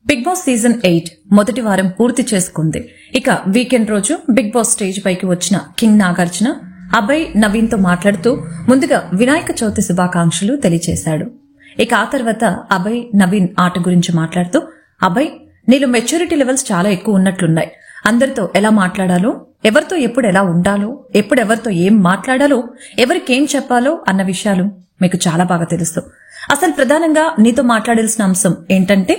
Big boss season 8 మొదటి వారం పూర్తి చేసుకుంది. ఇక వీకెండ్ రోజు బిగ్ బాస్ స్టేజ్ పైకి వచ్చిన కింగ్ నాగార్జున అభయ్ నవీన్ తో మాట్లాడుతూ ముందుగా వినాయక చవితి శుభాకాంక్షలు తెలియజేశాడు. ఇక ఆ తర్వాత అభయ్ నవీన్ ఆట గురించి మాట్లాడుతూ, అభయ్ నీలో మెచ్యూరిటీ లెవెల్స్ చాలా ఎక్కువ ఉన్నట్లున్నాయి. అందరితో ఎలా మాట్లాడాలో, ఎవరితో ఎప్పుడు ఎలా ఉండాలో, ఎప్పుడెవరితో ఏం మాట్లాడాలో, ఎవరికేం చెప్పాలో అన్న విషయాలు మీకు చాలా బాగా తెలుసు. అసలు ప్రధానంగా నీతో మాట్లాడాల్సిన అంశం ఏంటంటే,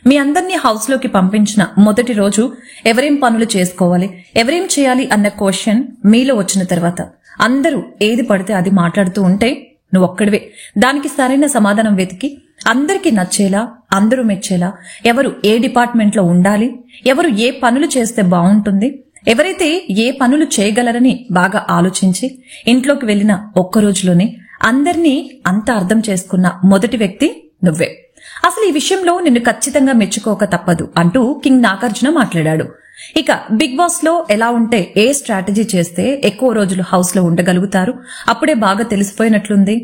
మీ అందరినీ హౌస్ లోకి పంపించిన మొదటి రోజు ఎవరేం పనులు చేసుకోవాలి, ఎవరేం చేయాలి అన్న క్వశ్చన్ మీలో వచ్చిన తర్వాత అందరూ ఏది పడితే అది మాట్లాడుతూ ఉంటే నువ్వొక్కడివే దానికి సరైన సమాధానం వెతికి అందరికీ నచ్చేలా, అందరూ మెచ్చేలా ఎవరు ఏ డిపార్ట్మెంట్ లో ఉండాలి, ఎవరు ఏ పనులు చేస్తే బాగుంటుంది, ఎవరైతే ఏ పనులు చేయగలరని బాగా ఆలోచించి ఇంట్లోకి వెళ్లిన ఒక్క రోజులోనే అందరినీ అంత అర్థం చేసుకున్న మొదటి వ్యక్తి నువ్వే. అసలు ఈ విషయంలో నిన్ను ఖచ్చితంగా మెచ్చుకోక తప్పదు అంటూ కింగ్ నాగార్జున మాట్లాడాడు. ఇక బిగ్ బాస్ లో ఎలా ఉంటే ఏ స్ట్రాటజీ చేస్తే ఎక్కువ రోజులు హౌస్ లో ఉండగలుగుతారు అప్పుడే బాగా తెలిసిపోయినట్లుంది.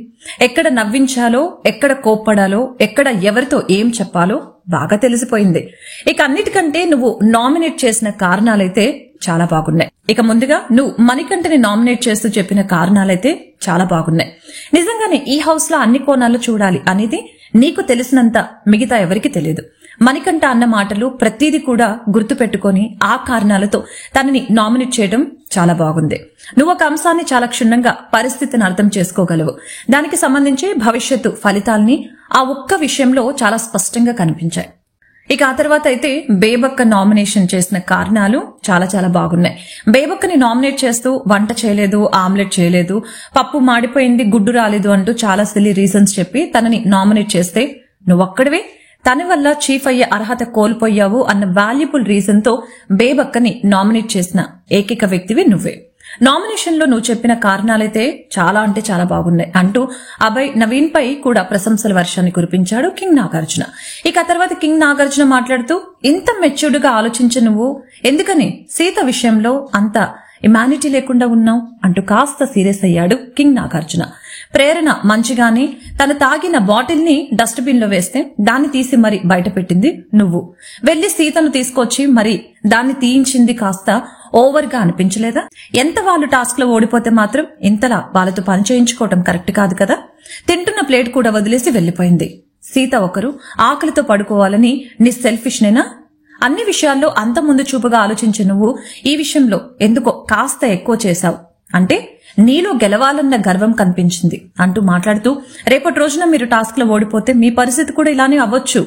ఎక్కడ నవ్వించాలో, ఎక్కడ కోప్పడాలో, ఎక్కడ ఎవరితో ఏం చెప్పాలో బాగా తెలిసిపోయింది. ఇక అన్నిటికంటే నువ్వు నామినేట్ చేసిన కారణాలైతే చాలా బాగున్నాయి. ఇక ముందుగా నువ్వు మణికంఠని నామినేట్ చేస్తూ చెప్పిన కారణాలైతే చాలా బాగున్నాయి. నిజంగానే ఈ హౌస్ లో అన్ని కోణాలు చూడాలి అనేది నీకు తెలిసినంత మిగతా ఎవరికి తెలియదు. మణికంఠ అన్న మాటలు ప్రతిదీ కూడా గుర్తు పెట్టుకుని ఆ కారణాలతో తనని నామినేట్ చేయడం చాలా బాగుంది. నువ్వు ఒక అంశాన్ని చాలా క్షుణ్ణంగా పరిస్థితిని అర్థం చేసుకోగలవు. దానికి సంబంధించి భవిష్యత్తు ఫలితాల్ని ఆ ఒక్క విషయంలో చాలా స్పష్టంగా కనిపించాయి. ఇక ఆ తర్వాత అయితే బేబక్క నామినేషన్ చేసిన కారణాలు చాలా చాలా బాగున్నాయి. బేబక్కని నామినేట్ చేస్తూ వంట చేయలేదు, ఆమ్లెట్ చేయలేదు, పప్పు మాడిపోయింది, గుడ్డు రాలేదు అంటూ చాలా సిల్లీ రీజన్స్ చెప్పి తనని నామినేట్ చేస్తే నువ్వొక్కడివే తన వల్ల చీఫ్ అయ్యే అర్హత కోల్పోయావు అన్న వాల్యుబుల్ రీజన్ తో బేబక్కని నామినేట్ చేసిన ఏకైక వ్యక్తివి నువ్వే. నామినేషన్ లో నువ్వు చెప్పిన కారణాలైతే చాలా అంటే చాలా బాగున్నాయి అంటూ అభయ్ నవీన్ పై కూడా ప్రశంసల వర్షాన్ని కురిపించాడు కింగ్ నాగార్జున. ఇక తర్వాత కింగ్ నాగార్జున మాట్లాడుతూ, ఇంత మెచ్యూర్డ్ గా ఆలోచించే నువ్వు ఎందుకని సీత విషయంలో అంత ఇమానిటీ లేకుండా ఉన్నావు అంటూ కాస్త సీరియస్ అయ్యాడు కింగ్ నాగార్జున. ప్రేరణ మంచిగానే తను తాగిన బాటిల్ ని డస్ట్ బిన్ లో వేస్తే దాన్ని తీసి మరి బయట పెట్టింది నువ్వు. వెళ్లి సీతను తీసుకొచ్చి మరి దాన్ని తీయించింది కాస్త ఓవర్ గా అనిపించలేదా? ఎంత వాళ్ళు టాస్క్ లో ఓడిపోతే మాత్రం ఇంతలా వాళ్ళతో పని చేయించుకోవటం కరెక్ట్ కాదు కదా. తింటున్న ప్లేట్ కూడా వదిలేసి వెళ్లిపోయింది. సీత ఒకరు ఆకలితో పడుకోవాలని నీ సెల్ఫిష్ నేనా? అన్ని విషయాల్లో అంత ముందు చూపుగా ఆలోచించే నువ్వు ఈ విషయంలో ఎందుకో కాస్త ఎక్కువ చేశావు. అంటే నీలో గెలవాలన్న గర్వం కనిపించింది అంటూ మాట్లాడుతూ, రేపటి రోజున మీరు టాస్క్ లో ఓడిపోతే మీ పరిస్థితి కూడా ఇలానే అవ్వచ్చు.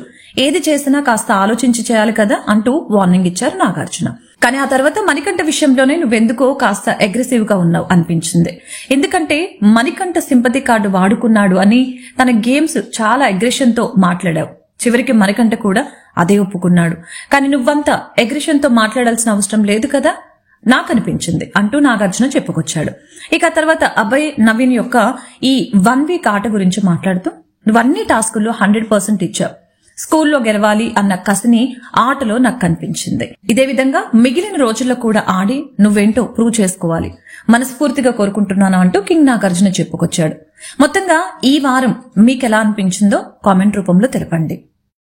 ఏది చేసినా కాస్త ఆలోచించి చేయాలి కదా అంటూ వార్నింగ్ ఇచ్చారు నాగార్జున. కానీ ఆ తర్వాత మణికంఠ విషయంలోనే నువ్వెందుకో కాస్త అగ్రెసివ్ గా ఉన్నావు అనిపించింది. ఎందుకంటే మణికంఠ సింపతి కార్డు వాడుకున్నాడు అని తన గేమ్స్ చాలా అగ్రెషన్ తో మాట్లాడావు. చివరికి మణికంఠ కూడా అదే ఒప్పుకున్నాడు. కానీ నువ్వంతా అగ్రెషన్ తో మాట్లాడాల్సిన అవసరం లేదు కదా నాకు అనిపించింది అంటూ నాగార్జున చెప్పుకొచ్చాడు. ఇక తర్వాత అభయ్ నవీన్ యొక్క ఈ 1 వీక్ ఆట గురించి మాట్లాడుతూ, నువ్వన్ని టాస్కుల్లో 100% ఇచ్చావు. స్కూల్లో గెలవాలి అన్న కసిని ఆటలో నాకు కనిపించింది. ఇదే విధంగా మిగిలిన రోజుల్లో కూడా ఆడి నువ్వేంటో ప్రూవ్ చేసుకోవాలి మనస్ఫూర్తిగా కోరుకుంటున్నాను అంటూ కింగ్ నాగార్జున చెప్పుకొచ్చాడు. మొత్తంగా ఈ వారం మీకెలా అనిపించిందో కామెంట్ రూపంలో తెలపండి.